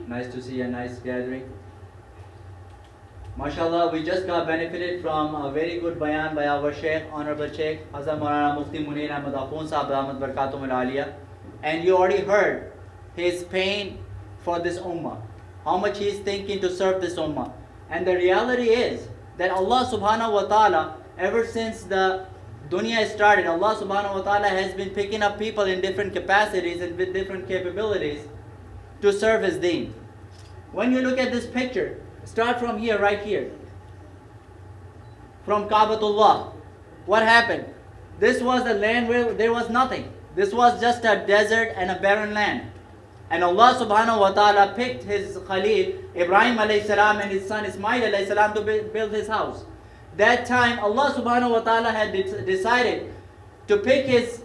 Nice to see a nice gathering. MashaAllah, we just got benefited from a very good bayan by our Sheikh, Honorable Sheikh Hazrat Maulana Mufti Muneer Fundraising. And you already heard his pain for this ummah, how much he is thinking to serve this ummah. And the reality is that Allah subhanahu wa ta'ala, ever since the dunya started, Allah subhanahu wa ta'ala has been picking up people in different capacities and with different capabilities to serve His deen. When you look at this picture, start from here, right here, from Kaabatullah. What happened? This was the land where there was nothing. This was just a desert and a barren land. And Allah subhanahu wa ta'ala picked His Khalil, Ibrahim alayhi salam, and his son Ismail alayhi salam to build His house. That time Allah subhanahu wa ta'ala had decided to pick His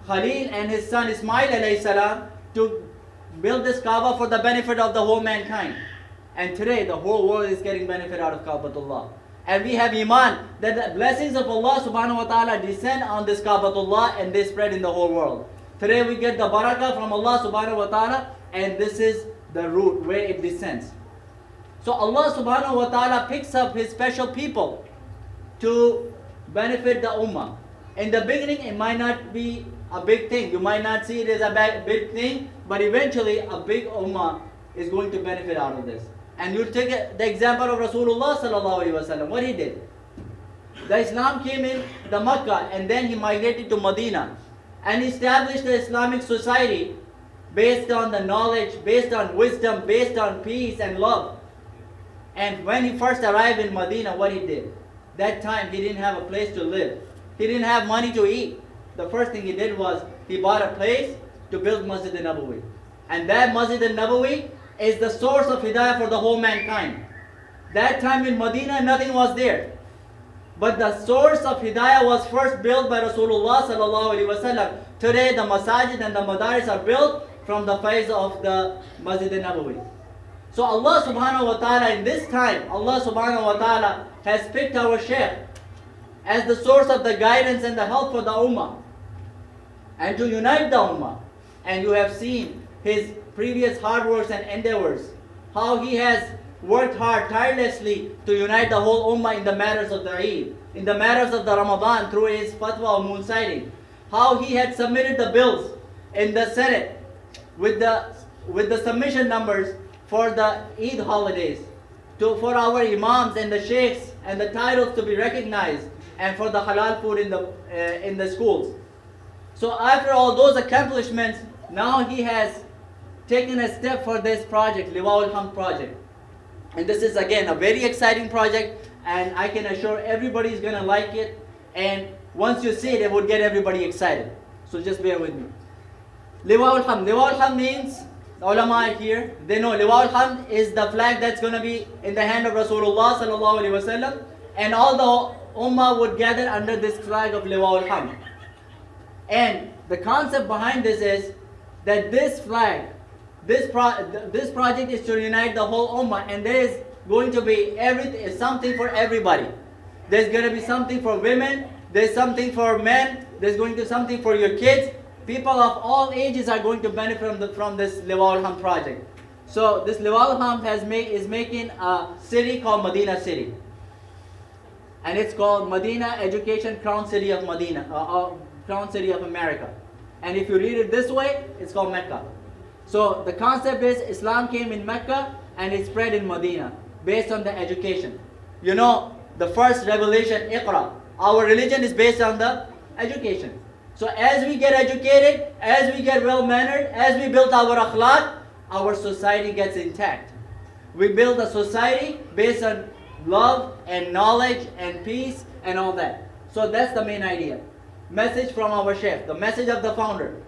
Khalil and his son Ismail alayhi salam to build this Kaaba for the benefit of the whole mankind. And today the whole world is getting benefit out of Kaabatullah. And we have iman that the blessings of Allah subhanahu wa ta'ala descend on this Kaabatullah and they spread in the whole world. Today we get the barakah from Allah subhanahu wa ta'ala, and this is the root where it descends. So Allah subhanahu wa ta'ala picks up His special people to benefit the ummah. In the beginning it might not be a big thing. You might not see it as a big thing, but eventually a big ummah is going to benefit out of this. And you take the example of Rasulullah sallallahu alaihi wasallam. What he did? The Islam came in the Makkah, and then he migrated to Medina and established the Islamic society based on the knowledge, based on wisdom, based on peace and love. And when he first arrived in Medina, what he did? That time he didn't have a place to live. He didn't have money to eat. The first thing he did was he bought a place to build Masjid al-Nabawi. And that Masjid al-Nabawi is the source of hidayah for the whole mankind. That time in Medina, nothing was there. But the source of hidayah was first built by Rasulullah sallallahu alaihi wasallam. Today the masajid and the madaris are built from the faiz of the Masjid al-Nabawi. So Allah subhanahu wa ta'ala, in this time, Allah subhanahu wa ta'ala has picked our Shaykh as the source of the guidance and the help for the ummah, and to unite the ummah. And you have seen his previous hard works and endeavors, how he has worked hard tirelessly to unite the whole ummah in the matters of the Eid, in the matters of the Ramadan through his fatwa of moon sighting, how he had submitted the bills in the Senate with the submission numbers for the Eid holidays, for our imams and the sheikhs and the titles to be recognized, and for the halal food in the schools. So after all those accomplishments, now he has taken a step for this project, Liwaul Hamd project. And this is again a very exciting project, and I can assure everybody is going to like it. And once you see it, it would get everybody excited. So just bear with me. Liwaul Hamd. Liwaul Hamd means, the ulama here, they know Liwaul Hamd is the flag that's going to be in the hand of Rasulullah sallallahu alaihi wasallam, and all the ummah would gather under this flag of Liwaul Hamd. And the concept behind this is that this flag, this project is to unite the whole ummah, and there is going to be something for everybody. There's going to be something for women, there's something for men, there's going to be something for your kids. People of all ages are going to benefit from this Liwaul Hamd project. So this Liwaul Hamd is making a city called Medina City. And it's called Medina Education Crown City of Medina, Crown City of America. And if you read it this way, it's called Mecca. So the concept is Islam came in Mecca and it spread in Medina based on the education. You know, the first revelation, Iqra, our religion is based on the education. So as we get educated, as we get well-mannered, as we build our akhlaq, our society gets intact. We build a society based on love and knowledge and peace and all that. So that's the main idea. Message from our Shaykh, the message of the founder.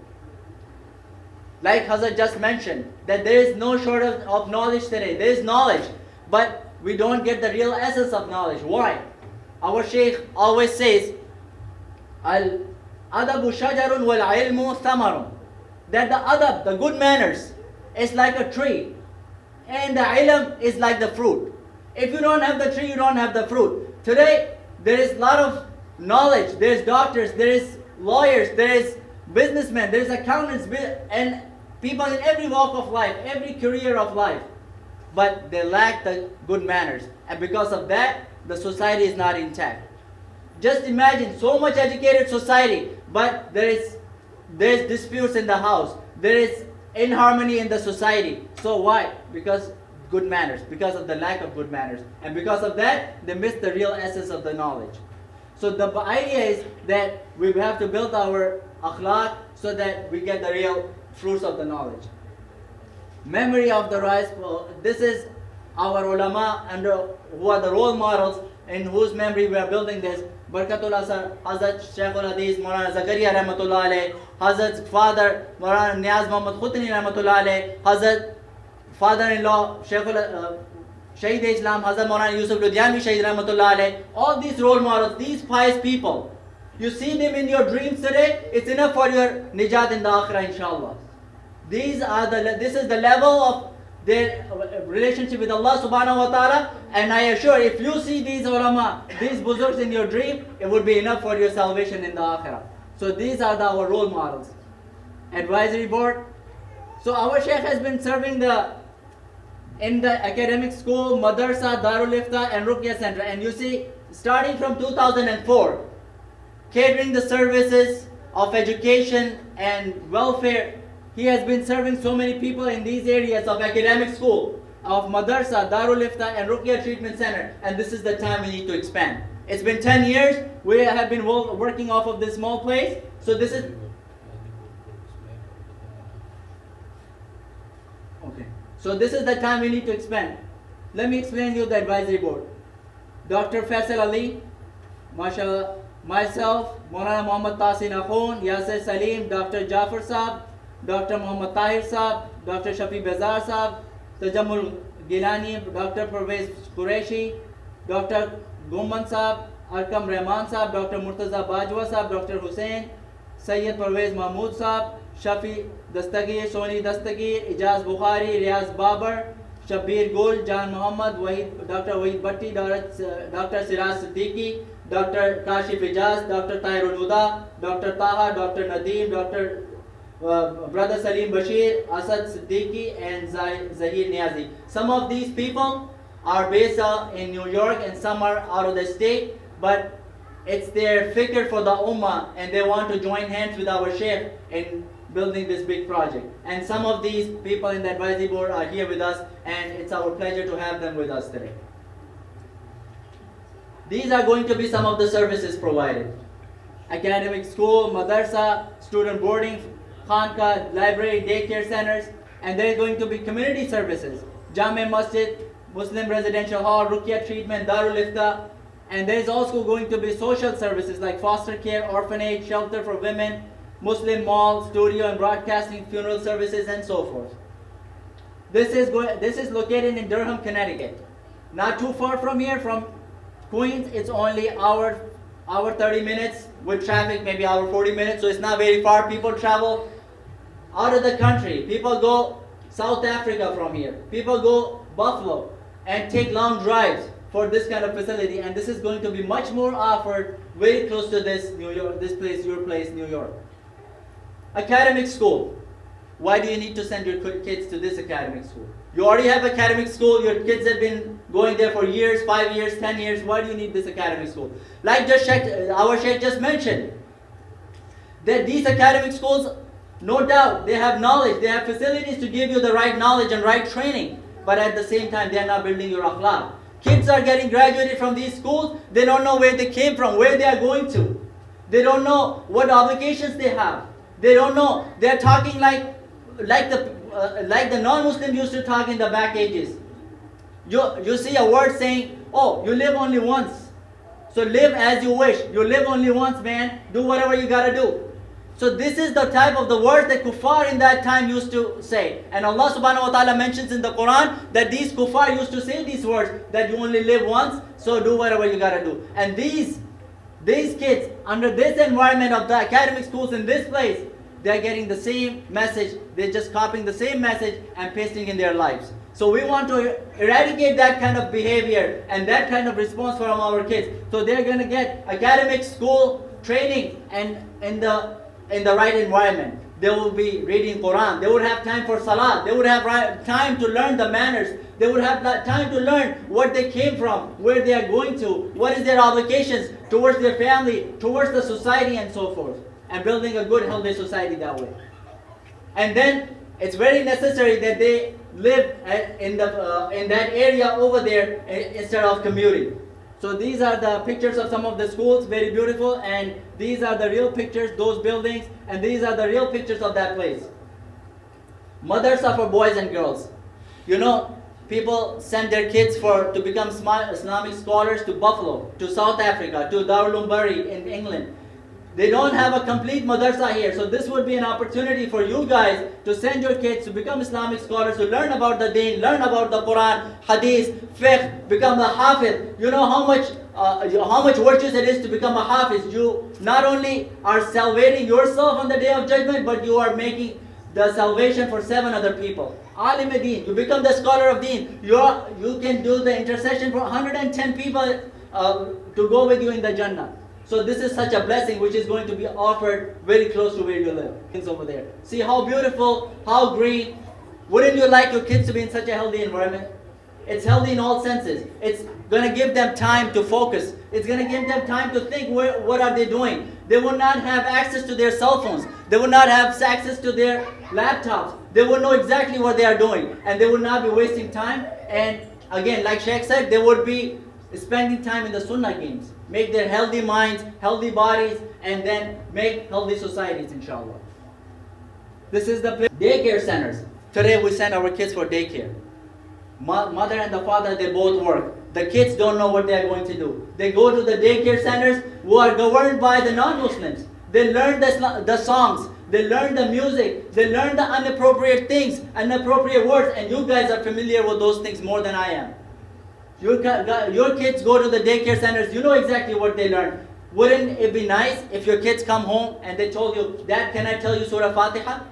Like Hazrat just mentioned, that there is no shortage of knowledge today. There is knowledge, but we don't get the real essence of knowledge. Why? Our Shaykh always says, Adabu shajarun wal ilmu thamarun. That the adab, the good manners, is like a tree, and the ilm is like the fruit. If you don't have the tree, you don't have the fruit. Today, there is a lot of knowledge. There is doctors, there is lawyers, there is businessmen, there is accountants, and people in every walk of life, every career of life, but they lack the good manners. And because of that, the society is not intact. Just imagine so much educated society, but there's disputes in the house. There is inharmony in the society. So why? Because good manners, because of the lack of good manners. And because of that, they miss the real essence of the knowledge. So the idea is that we have to build our akhlaq so that we get the real fruits of the knowledge. Memory of the rise, this is our ulama and who are the role models in whose memory we are building this. Barkatullah sir, Hazrat Shaykhul Hadith Maulana Zakaria Rahmatullah alayh, Hazrat's father Maulana Niyaz Muhammad Khutni Rahmatullah alayh, Hazrat father-in-law Shaheed Islam Hazrat Maulana Yusuf Ludhianvi Shaheed Rahmatullah alayh. All these role models, these pious people, you see them in your dreams today, it's enough for your nijat in the akhirah inshallah. This is the level of their relationship with Allah subhanahu wa ta'ala, and I assure if you see these ulama, these buzurgs in your dream, it would be enough for your salvation in the akhirah. So these are our role models. Advisory board. So our Shaykh has been serving in the academic school, madrasa, Darul Ifta and Ruqya Center, and you see starting from 2004, catering the services of education and welfare. He has been serving so many people in these areas of academic school, of madrasa, Darul Ifta and Ruqya Treatment Center, and this is the time we need to expand. It's been 10 years, we have been working off of this small place, so this is... Okay, so this is the time we need to expand. Let me explain you the advisory board. Dr. Faisal Ali, mashallah, myself, Maulana Muhammad Tasin Akhun, Yasir Salim, Dr. Jafar Saab, Dr. Muhammad Tahir Saab, Dr. Shafi Bazar Saab, Tajamul Gilani, Dr. Parvez Qureshi, Dr. Gumman Saab, Arkam Rahman Saab, Dr. Murtaza Bajwa Saab, Dr. Hussain, Sayyid Parvez Mahmood Saab, Shafi Dastagir, Soni Dastagir, Ijaz Bukhari, Riaz Babar, Shabir Gul, Jan Muhammad, Dr. Wahid Bhatti, Dr. Siraj Siddiqui, Dr. Kashif Ijaz, Dr. Tahirul Huda, Dr. Taha, Dr. Nadeem, Dr. Brother Salim Bashir, Asad Siddiqui and Zahir Niazi. Some of these people are based in New York and some are out of the state, but it's their fikr for the ummah and they want to join hands with our Shaykh in building this big project. And some of these people in the advisory board are here with us and it's our pleasure to have them with us today. These are going to be some of the services provided. Academic school, madrasa, student boarding, khanka, library, daycare centers, and there is going to be community services. Jame Masjid, Muslim Residential Hall, Ruqya Treatment, Darul Ifta, and there is also going to be social services like foster care, orphanage, shelter for women, Muslim mall, studio and broadcasting, funeral services, and so forth. This is located in Durham, Connecticut. Not too far from here, from Queens, it's only hour 30 minutes with traffic, maybe hour 40 minutes, so it's not very far. People travel out of the country. People go South Africa from here. People go Buffalo and take long drives for this kind of facility, and this is going to be much more offered very close to this New York, this place, your place, New York. Academic school. Why do you need to send your kids to this academic school? You already have academic school, your kids have been going there for years, 5 years, 10 years. Why do you need this academic school? Like our Sheikh just mentioned, that these academic schools, no doubt, they have knowledge, they have facilities to give you the right knowledge and right training, but at the same time, they are not building your akhlaq. Kids are getting graduated from these schools, they don't know where they came from, where they are going to. They don't know what obligations they have. They don't know, they are talking like the non-Muslims used to talk in the back ages. You see a word saying, oh, you live only once. So live as you wish. You live only once, man. Do whatever you gotta do. So this is the type of the words that kuffar in that time used to say. And Allah subhanahu wa ta'ala mentions in the Quran that these kuffar used to say these words, that you only live once, so do whatever you gotta do. And these kids, under this environment of the academic schools in this place, they're getting the same message, they're just copying the same message and pasting in their lives. So we want to eradicate that kind of behavior and that kind of response from our kids. So they're going to get academic school training and in the right environment. They will be reading Quran. They would have time for Salat. They would have time to learn the manners. They would have time to learn what they came from, where they are going to, what is their obligations towards their family, towards the society, and so forth. And building a good, healthy society that way. And then it's very necessary that they live in that area over there instead of commuting. So these are the pictures of some of the schools, very beautiful, and these are the real pictures, those buildings, and these are the real pictures of that place. Madrasa for boys and girls. You know, people send their kids to become Islamic scholars to Buffalo, to South Africa, to Darul Bari in England. They don't have a complete madrasa here, so this would be an opportunity for you guys to send your kids to become Islamic scholars, to learn about the deen, learn about the Quran, hadith, fiqh, become a hafiz. You know how much virtuous it is to become a hafiz. You not only are salvating yourself on the day of judgment, but you are making the salvation for 7 other people. Alim deen, you become the scholar of deen. You can do the intercession for 110 people to go with you in the Jannah. So this is such a blessing which is going to be offered very close to where you live. It's over there. See how beautiful, how green. Wouldn't you like your kids to be in such a healthy environment? It's healthy in all senses. It's going to give them time to focus. It's going to give them time to think what are they doing. They will not have access to their cell phones. They will not have access to their laptops. They will know exactly what they are doing. And they will not be wasting time. And again, like Sheikh said, they would be spending time in the Sunnah games. Make their healthy minds, healthy bodies, and then make healthy societies, inshallah. This is the place. Daycare centers. Today we send our kids for daycare. Mother and the father, they both work. The kids don't know what they are going to do. They go to the daycare centers who are governed by the non-Muslims. They learn the songs. They learn the music. They learn the inappropriate things, inappropriate words. And you guys are familiar with those things more than I am. Your kids go to the daycare centers, you know exactly what they learn. Wouldn't it be nice if your kids come home and they told you, Dad, can I tell you Surah Fatiha?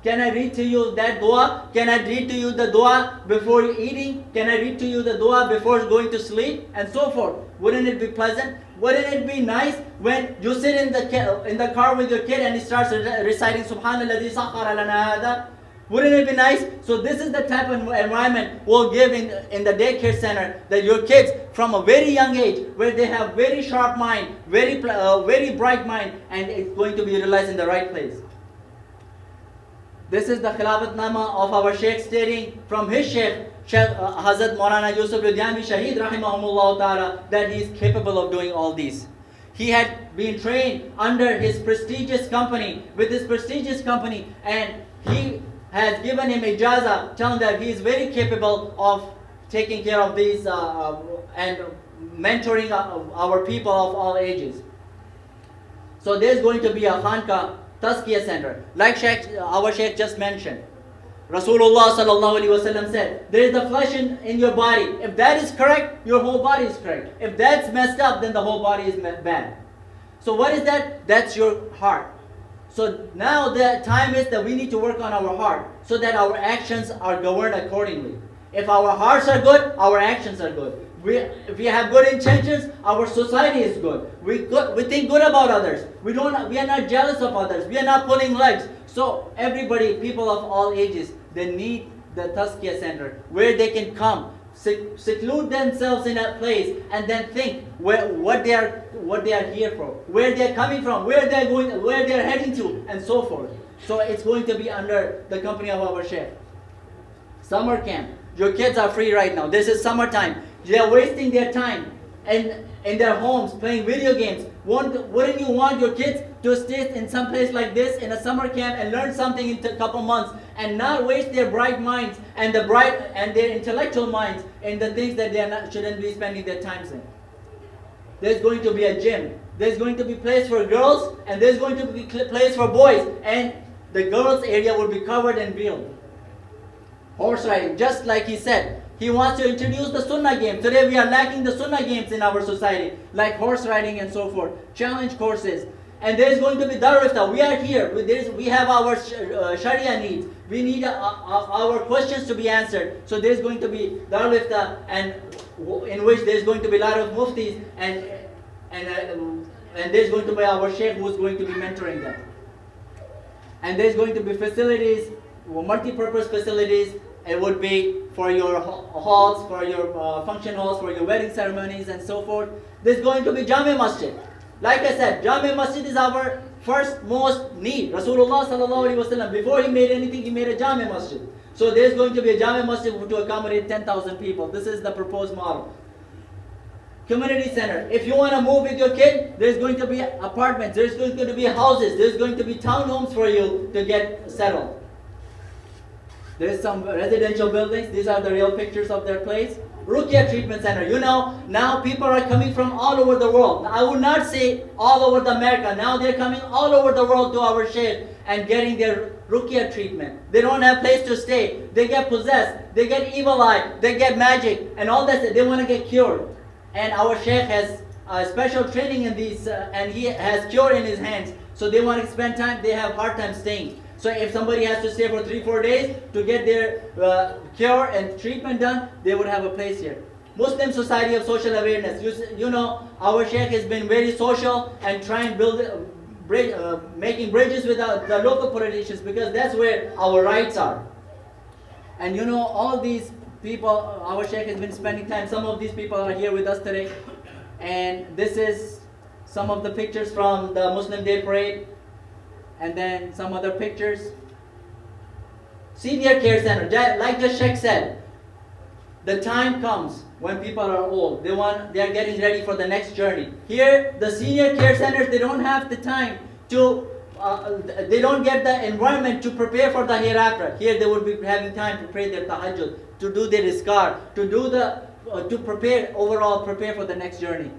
Can I read to you that dua? Can I read to you the dua before eating? Can I read to you the dua before going to sleep? And so forth. Wouldn't it be pleasant? Wouldn't it be nice when you sit in the car with your kid and he starts reciting Subhanallah sakhara lana hada? Wouldn't it be nice? So this is the type of environment we'll give in the daycare center, that your kids from a very young age, where they have very sharp mind, very bright mind, and it's going to be utilized in the right place. This is the Khilafat Nama of our Sheikh stating from his Sheikh, Hazrat Maulana Yusuf Ludhianvi Shaheed Rahimahumullah Ta'ala, that he is capable of doing all these. He had been trained under his prestigious company, and he has given him ijaza, telling that he is very capable of taking care of these and mentoring our people of all ages. So there's going to be a Khanka Tazkiyah center, like our Sheikh just mentioned. Rasulullah sallallahu alaihi wasallam said, there is the flesh in your body. If that is correct, your whole body is correct. If that's messed up, then the whole body is bad. So what is that? That's your heart. So now the time is that we need to work on our heart, so that our actions are governed accordingly. If our hearts are good, our actions are good. If we have good intentions, our society is good. We think good about others. We are not jealous of others. We are not pulling legs. So everybody, people of all ages, they need the Tazkiyah center where they can come, seclude themselves in a place, and then think what they are here for, where they are coming from, where they are going, where they are heading to, and so forth. So it's going to be under the company of our Sheikh. Summer camp. Your kids are free right now. This is summertime. They are wasting their time in their homes playing video games. Wouldn't you want your kids to stay in some place like this in a summer camp and learn something in a couple months, and not waste their bright minds and their intellectual minds in the things that they shouldn't be spending their time in? There's going to be a gym. There's going to be place for girls, and there's going to be place for boys, and the girls area will be covered and built. Horse riding, just like he said. He wants to introduce the Sunnah game. Today we are lacking the Sunnah games in our society, like horse riding and so forth. Challenge courses. And there's going to be Darul Ifta. We are here. We have our Sharia needs. We need our questions to be answered. So there's going to be Darul Ifta, and in which there's going to be a lot of muftis, and there's going to be our Sheikh who's going to be mentoring them. And there's going to be facilities, multi-purpose facilities. It would be for your halls, for your function halls, for your wedding ceremonies and so forth. There's going to be Jami Masjid. Like I said, Jami Masjid is our first most need. Rasulullah sallallahu alaihi wasallam, before he made anything, he made a Jami Masjid. So there's going to be a Jami Masjid to accommodate 10,000 people. This is the proposed model. Community center. If you want to move with your kid, there's going to be apartments, there's going to be houses, there's going to be townhomes for you to get settled. There's some residential buildings. These are the real pictures of their place. Ruqya treatment center. You know, now people are coming from all over the world. I would not say all over the America. Now they're coming all over the world to our sheikh and getting their Ruqya treatment. They don't have place to stay. They get possessed. They get evil eye. They get magic and all that. They want to get cured. And our sheikh has special training in these, and he has cure in his hands. So they want to spend time. They have hard time staying. So if somebody has to stay for 3-4 days to get their cure and treatment done, they would have a place here. Muslim Society of Social Awareness. You know, our sheikh has been very social and trying to build, making bridges with the local politicians, because that's where our rights are. And you know, all these people, our sheikh has been spending time. Some of these people are here with us today. And this is some of the pictures from the Muslim Day Parade. And then some other pictures. Senior care center, like the sheikh said, the time comes when people are old. They are getting ready for the next journey. Here, the senior care centers, they don't have the time to, they don't get the environment to prepare for the hereafter. Here, they would be having time to pray their tahajjud, to do their iskar, to do to prepare for the next journey.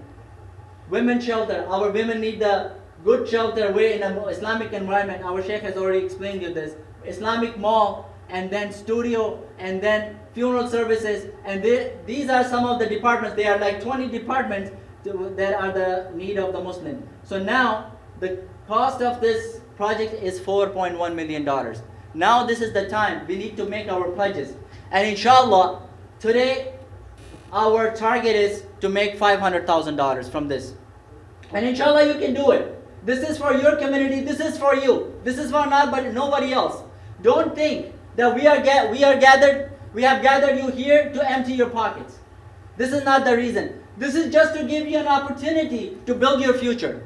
Women shelter. Our women need the good shelter way in an Islamic environment. Our sheikh has already explained you this. Islamic mall, and then studio, and then funeral services. And these are some of the departments. There are like 20 departments that are the need of the Muslim. So now the cost of this project is $4.1 million. Now this is the time we need to make our pledges. And inshallah, today our target is to make $500,000 from this. And inshallah you can do it. This is for your community. This is for you. This is for nobody else. Don't think that we have gathered you here to empty your pockets. This is not the reason. This is just to give you an opportunity to build your future.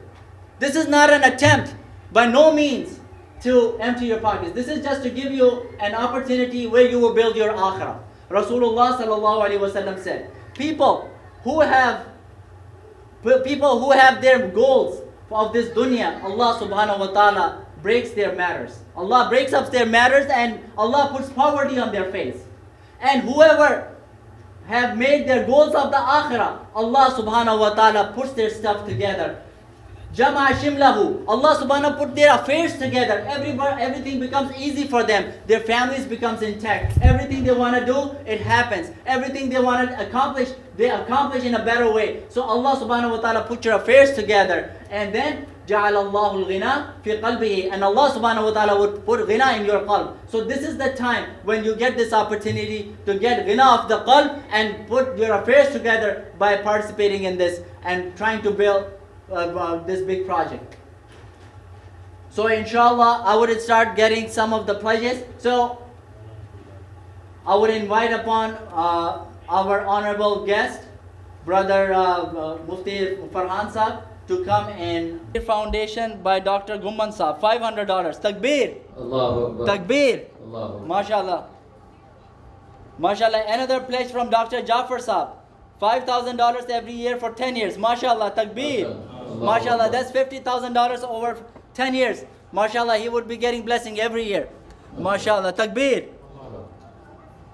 This is not an attempt, by no means, to empty your pockets. This is just to give you an opportunity where you will build your akhirah. Rasulullah sallallahu alaihi wasallam said, people who have their goals of this dunya, Allah subhanahu wa ta'ala breaks their matters. Allah breaks up their matters, and Allah puts poverty on their face. And whoever have made their goals of the akhirah, Allah subhanahu wa ta'ala puts their stuff together. Jama'a shimlahu. Allah subhanahu put their affairs together. Everything becomes easy for them. Their families becomes intact. Everything they want to do, it happens. Everything they want to accomplish, they accomplish in a better way. So Allah subhanahu wa ta'ala put your affairs together. And then جَعَلَ اللَّهُ الْغِنَى فِي قَلْبِهِ. And Allah subhanahu wa ta'ala would put ghina in your qalb. So this is the time when you get this opportunity to get ghina of the qalb and put your affairs together by participating in this and trying to build this big project. So inshallah, I would start getting some of the pledges. So I would invite upon our honorable guest, Brother Mufti Farhan Sahab, to come in. Foundation by Dr. Gumman Sahab, $500. Takbir! Allahu Akbar. Takbir! Allahu Akbar. MashaAllah. MashaAllah. Another pledge from Dr. Jafar Sahab, $5,000 every year for 10 years. MashaAllah. Takbir! MashaAllah. That's $50,000 over 10 years. MashaAllah. He would be getting blessing every year. MashaAllah. Takbir!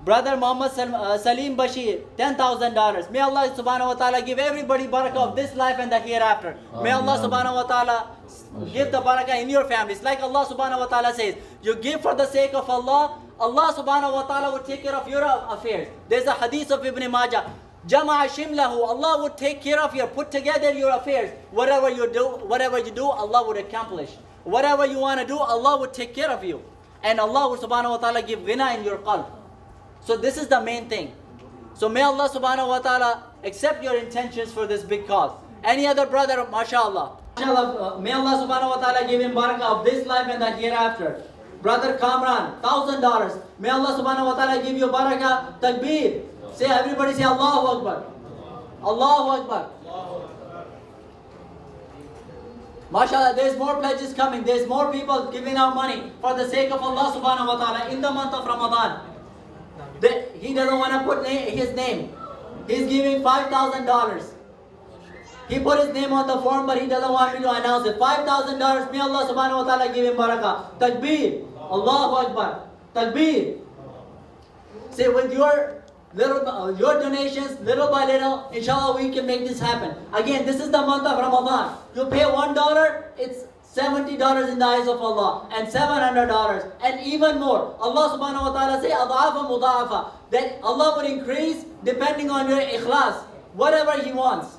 Brother Muhammad Salim Bashir, $10,000. May Allah subhanahu wa ta'ala give everybody barakah of this life and the hereafter. May Allah subhanahu wa ta'ala give the barakah in your families. Like Allah subhanahu wa ta'ala says, you give for the sake of Allah, Allah subhanahu wa ta'ala will take care of your affairs. There's a hadith of Ibn Majah. Jama'a shimlahu. Allah would take care of put together your affairs. Whatever you do, Allah would accomplish. Whatever you want to do, Allah would take care of you. And Allah would subhanahu wa ta'ala give ghina in your qalb. So this is the main thing. So may Allah subhanahu wa ta'ala accept your intentions for this big cause. Any other brother, mashallah. MashaAllah, may Allah subhanahu wa ta'ala give him barakah of this life and the hereafter. Brother Kamran, $1,000. May Allah subhanahu wa ta'ala give you barakah. Takbir. Say, everybody say Allahu Akbar. Allahu Akbar. MashaAllah, there's more pledges coming. There's more people giving out money for the sake of Allah subhanahu wa ta'ala in the month of Ramadan. He doesn't want to put his name. He's giving $5,000. He put his name on the form, but he doesn't want me to announce it. $5,000. May Allah subhanahu wa ta'ala give him barakah. Takbir. Allahu Akbar. Takbir. Say, with your donations, little by little, inshallah we can make this happen. Again, this is the month of Ramadan. You pay $1, it's $70 in the eyes of Allah, and $700, and even more. Allah subhanahu wa ta'ala say, ad'afa muda'afa, that Allah would increase depending on your ikhlas, whatever He wants.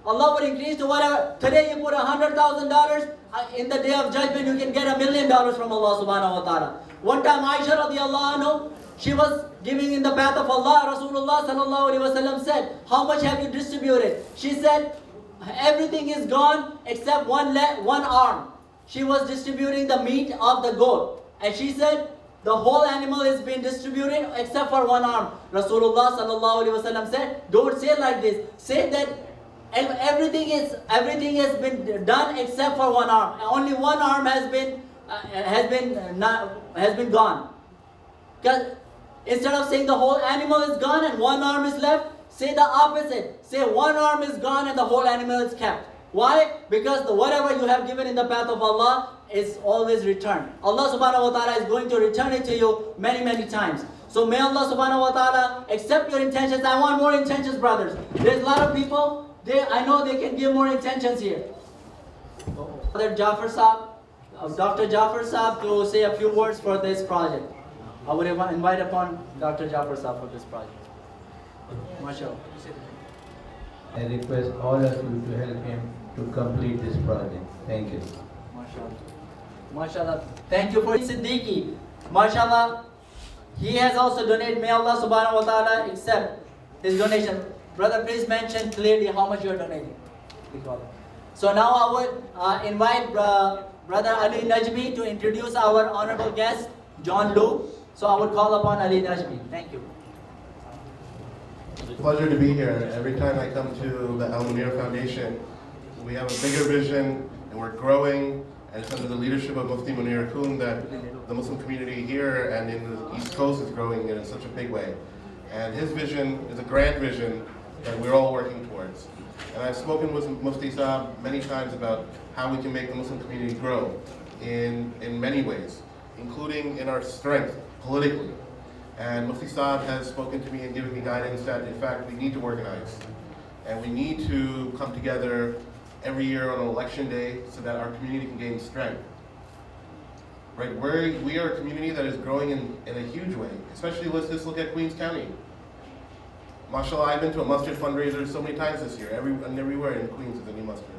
Allah would increase to whatever. Today you put $100,000, in the day of judgment you can get $1 million from Allah subhanahu wa ta'ala. One time Aisha radiallahu anhu, she was giving in the path of Allah. Rasulullah sallallahu alaihi wasallam said, how much have you distributed? She said, everything is gone except one arm. She was distributing the meat of the goat. And she said, the whole animal is being distributed except for one arm. Rasulullah sallallahu alaihi wasallam said, don't say like this. Say that everything has been done except for one arm. Only one arm has been gone. Because instead of saying the whole animal is gone and one arm is left, say the opposite. Say one arm is gone and the whole animal is kept. Why? Because whatever you have given in the path of Allah is always returned. Allah subhanahu wa ta'ala is going to return it to you many, many times. So may Allah subhanahu wa ta'ala accept your intentions. I want more intentions, brothers. There's a lot of people. I know they can give more intentions here. Brother Jafar Saab, Dr. Jafar Saab to say a few words for this project. I would invite upon Dr. Jafar Saab for this project. MashaAllah. I request all of you to help him to complete this project. Thank you. MashaAllah. MashaAllah. Thank you for Siddiqui. MashaAllah. He has also donated. May Allah subhanahu wa ta'ala accept his donation. Brother, please mention clearly how much you are donating. So now I would invite Brother Ali Najmi to introduce our honorable guest, John Lu. So I would call upon Ali Najmi. Thank you. It's a pleasure to be here. Every time I come to the Al Muneer Foundation, we have a bigger vision and we're growing, and it's under the leadership of Mufti Muneer Fundraising that the Muslim community here and in the East Coast is growing in such a big way. And his vision is a grand vision that we're all working towards. And I've spoken with Mufti Saab many times about how we can make the Muslim community grow in many ways, including in our strength politically. And Mufti Saab has spoken to me and given me guidance that in fact we need to organize. And we need to come together every year on an election day so that our community can gain strength. Right, we are a community that is growing in a huge way, especially let's just look at Queens County. MashaAllah, I've been to a masjid fundraiser so many times this year. Everywhere in Queens is a new masjid.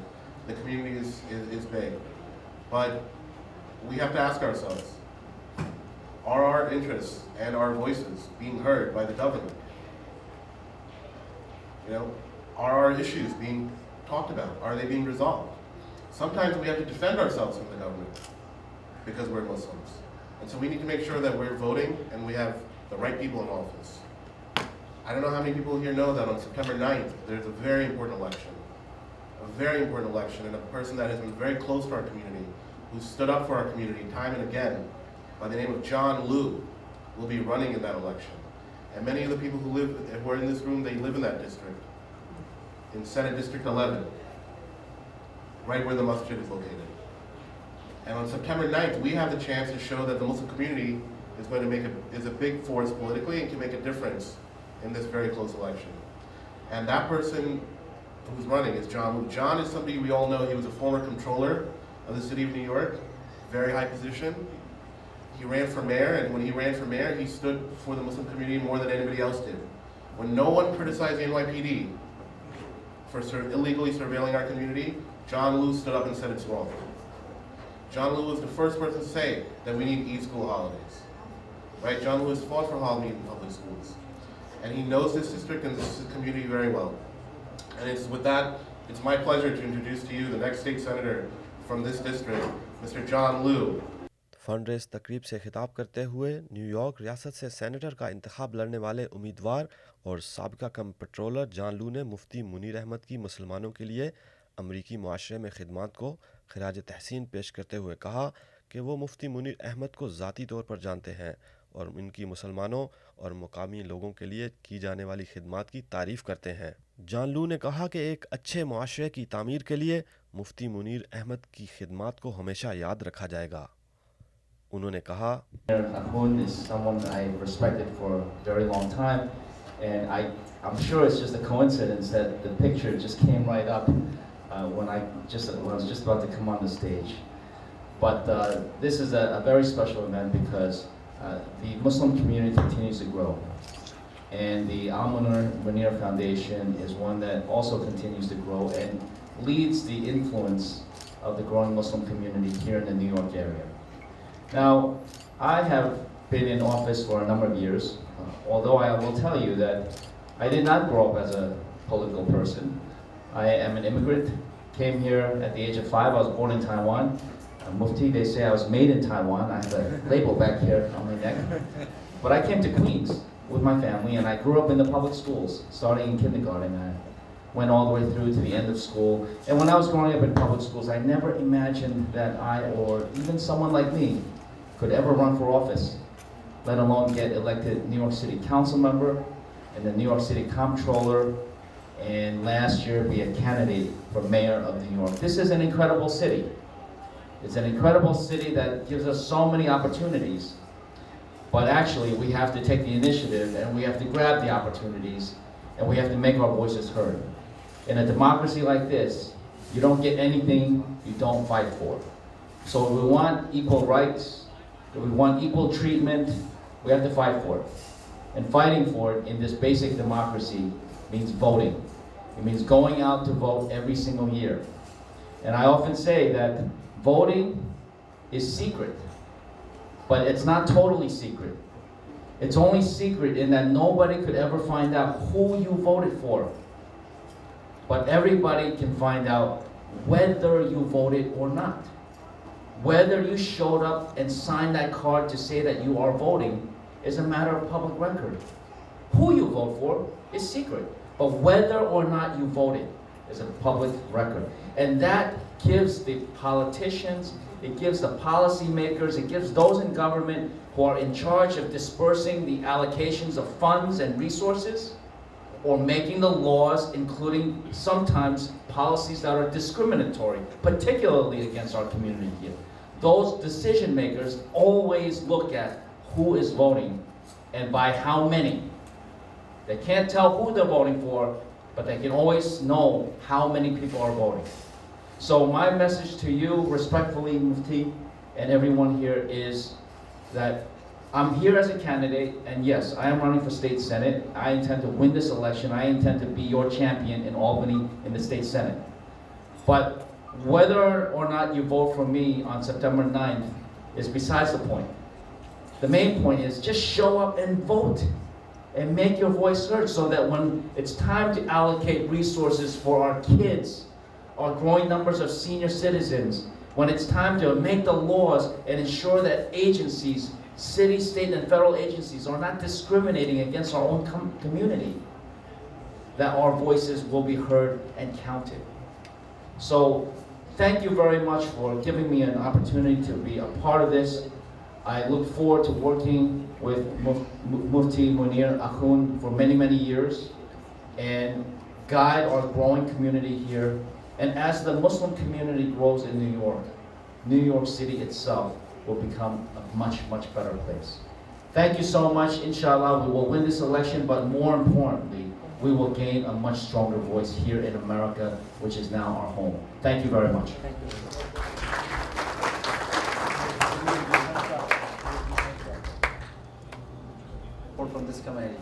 The community is big. But we have to ask ourselves, are our interests and our voices being heard by the government? You know, are our issues being talked about? Are they being resolved? Sometimes we have to defend ourselves from the government because we're Muslims. And so we need to make sure that we're voting and we have the right people in office. I don't know how many people here know that on September 9th, there's a very important election. A very important election, and a person that has been very close to our community, who stood up for our community time and again, by the name of John Lu, will be running in that election. And many of the people who are in this room, they live in that district, in Senate District 11, right where the masjid is located. And on September 9th, we have the chance to show that the Muslim community is going to is a big force politically and can make a difference in this very close election. And that person who's running is John Lu. John is somebody we all know. He was a former controller of the city of New York, very high position. He ran for mayor, and when he ran for mayor, he stood for the Muslim community more than anybody else did. When no one criticized the NYPD for illegally surveilling our community, John Lu stood up and said it's wrong. John Lu was the first person to say that we need Eid school holidays. Right? John Lu has fought for holidays in public schools. And he knows this district and this community very well. And it's with that It's my pleasure to introduce to you the next state senator from this district, Mr. John Liu. Fund raise तकरीब से खिताब करते हुए New York रियासत से senator का इंतखाब लड़ने वाले उम्मीदवार और साबिका कंट्रोलर जॉन लू ने मुफ्ती मुनीर अहमद की मुसलमानों के लिए अमरीकी मुआशरे में खिदमात को खराज तहसीन पेश करते हुए कहा कि वो मुफ्ती मुनीर अहमद को ज़ाती तौर पर जानते हैं और इनकी मुसलमानों और मुकामी लोगों के लिए की जाने वाली खिदमात की तारीफ़ करते हैं। जॉन लू ने कहा कि एक अच्छे मुआशरे की तामीर के लिए मुफ्ती मुनीर अहमद की खिदमात को हमेशा याद रखा जाएगा। उन्होंने कहा, Ahun is someone I respected for a very long time, and I'm sure it's just a coincidence that the picture just came right up when I was just about to come on the stage. But this is a very special event because the Muslim community continues to grow, and the Abdul Muneer Foundation is one that also continues to grow and leads the influence of the growing Muslim community here in the New York area. Now, I have been in office for a number of years, although I will tell you that I did not grow up as a political person. I am an immigrant, came here at the age of 5. I was born in Taiwan. Mufti, they say I was made in Taiwan. I have a label back here on my neck. But I came to Queens with my family, and I grew up in the public schools, starting in kindergarten. I went all the way through to the end of school. And when I was growing up in public schools, I never imagined that I, or even someone like me, could ever run for office, let alone get elected New York City Council member and the New York City Comptroller, and last year be a candidate for mayor of New York. This is an incredible city. It's an incredible city that gives us so many opportunities, but actually we have to take the initiative and we have to grab the opportunities and we have to make our voices heard. In a democracy like this, you don't get anything you don't fight for. So if we want equal rights, if we want equal treatment, we have to fight for it. And fighting for it in this basic democracy means voting. It means going out to vote every single year. And I often say that voting is secret, but it's not totally secret. It's only secret in that nobody could ever find out who you voted for. But everybody can find out whether you voted or not. Whether you showed up and signed that card to say that you are voting is a matter of public record. Who you vote for is secret, but whether or not you voted is a public record. And that gives the politicians, it gives the policymakers, it gives those in government who are in charge of dispersing the allocations of funds and resources, or making the laws, including sometimes policies that are discriminatory, particularly against our community here. Those decision makers always look at who is voting and by how many. They can't tell who they're voting for, but they can always know how many people are voting. So my message to you, respectfully, Mufti, and everyone here is that I'm here as a candidate, and yes, I am running for state senate. I intend to win this election. I intend to be your champion in Albany in the state senate. But whether or not you vote for me on September 9th is besides the point. The main point is just show up and vote and make your voice heard so that when it's time to allocate resources for our kids, our growing numbers of senior citizens, when it's time to make the laws and ensure that agencies, city, state, and federal agencies are not discriminating against our own community, that our voices will be heard and counted. So thank you very much for giving me an opportunity to be a part of this. I look forward to working with Mufti Muneer for many, many years and guide our growing community here. And as the Muslim community grows in New York City itself will become a much, much better place. Thank you so much. Inshallah, we will win this election, but more importantly, we will gain a much stronger voice here in America, which is now our home. Thank you very much. From this community.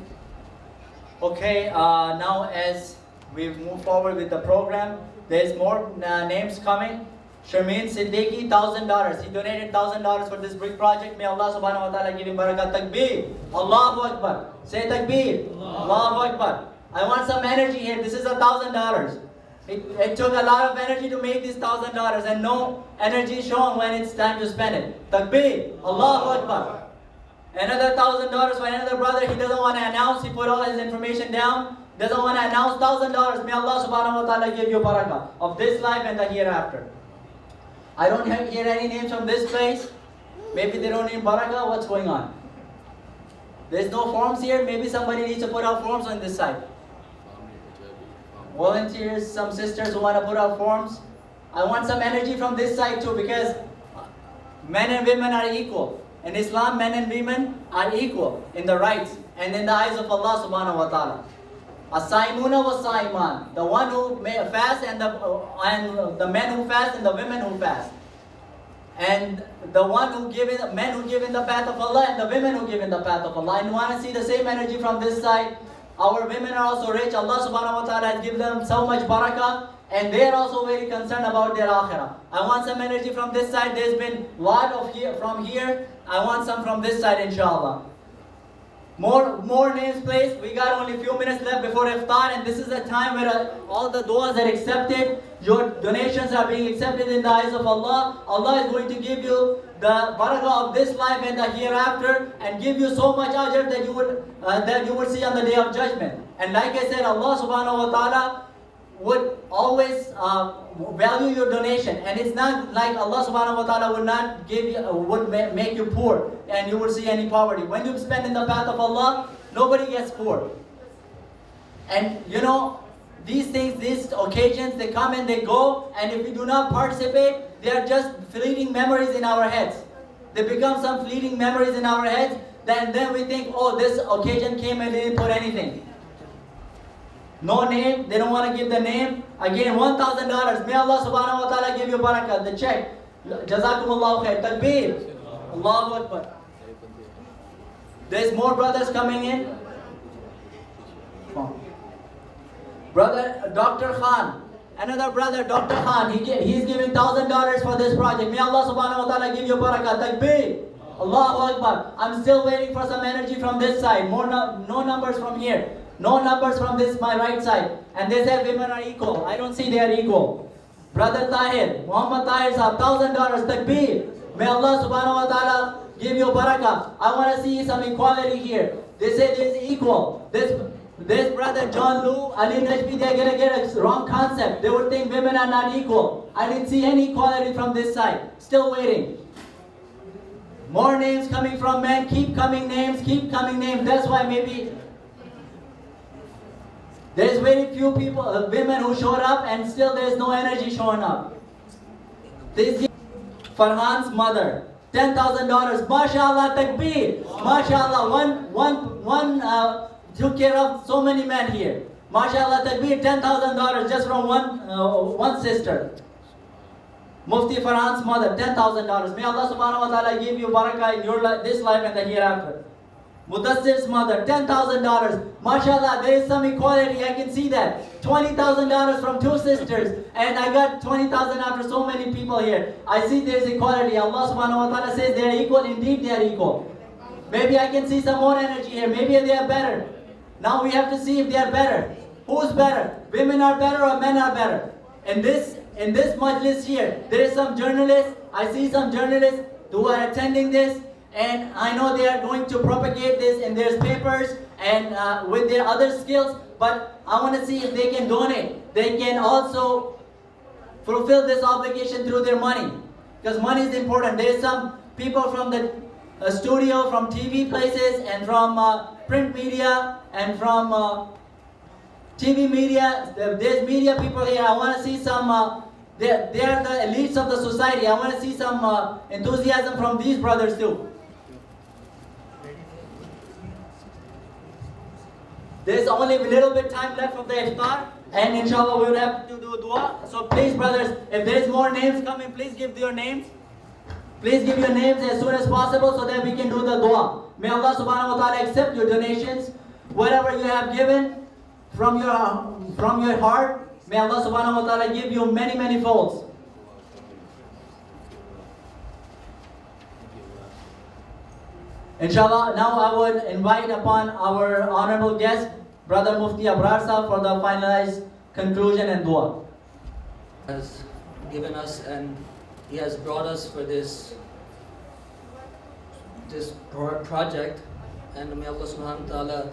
Okay, now as we move forward with the program, there's more names coming. Sharmeen Siddiqui, $1,000. He donated $1,000 for this brick project. May Allah subhanahu wa ta'ala give him barakat. Takbir. Allahu Akbar. Say takbir. Allahu Akbar. I want some energy here. This is $1,000. It took a lot of energy to make these $1,000 and no energy shown when it's time to spend it. Takbir, Allahu Akbar. Another $1,000 for another brother, he doesn't want to announce, he put all his information down, doesn't want to announce $1,000. May Allah subhanahu wa ta'ala give you barakah of this life and the hereafter. I don't hear any names from this place. Maybe they don't need barakah, what's going on? There's no forms here, maybe somebody needs to put out forms on this side. Volunteers, some sisters who want to put out forms. I want some energy from this side too, because men and women are equal. In Islam, men and women are equal in the rights and in the eyes of Allah subhanahu wa ta'ala. As-saimuna was-saiman, the one who may fast and the men who fast and the women who fast. And the one who give in, men who give in the path of Allah and the women who give in the path of Allah. And we want to see the same energy from this side. Our women are also rich. Allah subhanahu wa ta'ala has given them so much barakah. And they are also very concerned about their akhirah. I want some energy from this side. There's been a lot of from here. I want some from this side, inshallah. More names, please. We got only a few minutes left before iftar, and this is a time where all the du'as are accepted. Your donations are being accepted in the eyes of Allah. Allah is going to give you the barakah of this life and the hereafter, and give you so much ajr that you would see on the day of judgment. And like I said, Allah subhanahu wa ta'ala would always value your donation, and it's not like Allah subhanahu wa ta'ala would not give you, would make you poor and you would see any poverty. When you spend in the path of Allah, nobody gets poor. And you know, these things, these occasions, they come and they go, and if we do not participate, they are just fleeting memories in our heads. They become some fleeting memories in our heads, then we think, oh, this occasion came and they didn't put anything. No name, they don't want to give the name. Again, $1,000. May Allah subhanahu wa ta'ala give you barakah. The check. Jazakumullahu khair. Takbir. Allahu Akbar. There's more brothers coming in. Brother Dr. Khan. Another brother, Dr. Khan. He's giving $1,000 for this project. May Allah subhanahu wa ta'ala give you barakah. Takbir. Allahu Akbar. I'm still waiting for some energy from this side. No numbers from here. No numbers from this, my right side. And they say women are equal. I don't see they are equal. Brother Tahir, Muhammad Tahir sahab, $1,000, takbir. May Allah subhanahu wa ta'ala give you barakah. I want to see some equality here. They say there is equal. This brother John Lu, Ali Najmi, they're going to get a wrong concept. They would think women are not equal. I didn't see any equality from this side. Still waiting. More names coming from men. Keep coming names. That's why maybe there's very few people, women who showed up, and still there's no energy showing up. This Farhan's mother, $10,000. MashaAllah, takbir. MashaAllah, one took care of so many men here. MashaAllah, takbir, $10,000 just from one sister. Mufti Farhan's mother, $10,000. May Allah subhanahu wa ta'ala give you barakah in your this life and the hereafter. Mudassir's mother, $10,000. MashaAllah, there is some equality, I can see that. $20,000 from two sisters, and I got $20,000 after so many people here. I see there is equality. Allah subhanahu wa ta'ala says they are equal. Indeed, they are equal. Maybe I can see some more energy here. Maybe they are better. Now we have to see if they are better. Who's better? Women are better or men are better? In this majlis here, there is some journalists. I see some journalists who are attending this. And I know they are going to propagate this in their papers and with their other skills, but I want to see if they can donate. They can also fulfill this obligation through their money, because money is important. There are some people from the studio, from TV places, and from print media, and from TV media. There's media people here. I want to see some, they are the elites of the society. I want to see some enthusiasm from these brothers too. There's only a little bit time left of the iftar, and inshallah we will have to do a dua. So please, brothers, if there is more names coming, please give your names. Please give your names as soon as possible so that we can do the dua. May Allah subhanahu wa ta'ala accept your donations. Whatever you have given from your heart, may Allah subhanahu wa ta'ala give you many, many folds. Inshallah, now I would invite upon our honorable guest, Brother Mufti Abrar Sahab, for the finalized conclusion and dua. has given us, and he has brought us for this project, and may Allah subhanahu wa ta'ala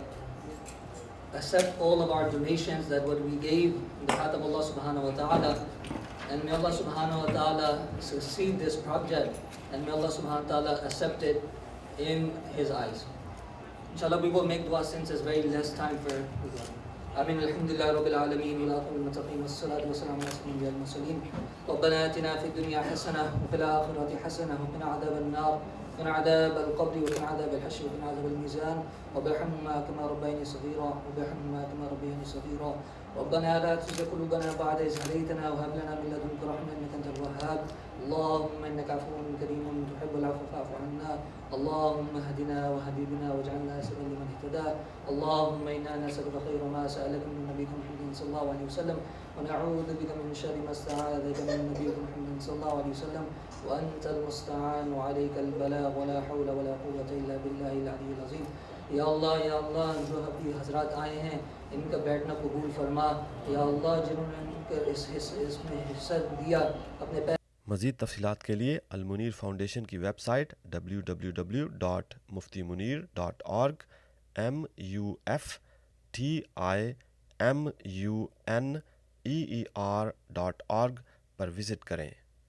accept all of our donations that what we gave in the path of Allah subhanahu wa ta'ala, and may Allah subhanahu wa ta'ala succeed this project, and may Allah subhanahu wa ta'ala accept it in his eyes. Inshallah, we will make dua since there's very less time for dua. آمين. الحمد لله رب العالمين والعاقبة للمتقين والصلاة والسلام على سيدنا الأنبياء والمرسلين. ربنا آتنا في الدنيا حسنة وفي الآخرة حسنة وقنا عذاب النار وقنا عذاب القبر وقنا عذاب الحشر وقنا عذاب الميزان وبارحمهما كما ربياني صغيرا وبارحمهما كما ربياني صغيرا. ربنا لا تزغ قلوبنا بعد إذ هديتنا وهب لنا من لدنك رحمة إنك أنت الوهاب. اللهم إنك عفو كريم تحب العفو فاعف عنا. اللهم اهدنا واهد بنا واجعلنا سببا لمن اهتدى. اللهم إنا نسألك خير ما سألك من نبيك محمد صلى الله عليه وسلم ونعوذ بك من شر ما استعاذك من نبيك محمد صلى الله عليه وسلم وأنت المستعان وعليك البلاغ ولا حول ولا قوة إلا بالله العلي العظيم. या अल्लाह जो अभी हजरात आए हैं इनका बैठना कबूल फरमा. या अल्लाह जिन्होंने इसमें हिस्सा दिया अपने मज़ीद तफसीलात के लिए अल मुनीर फाउंडेशन की वेबसाइट www.muftimunir.org MUFTIMUNEER.org पर विज़िट करें.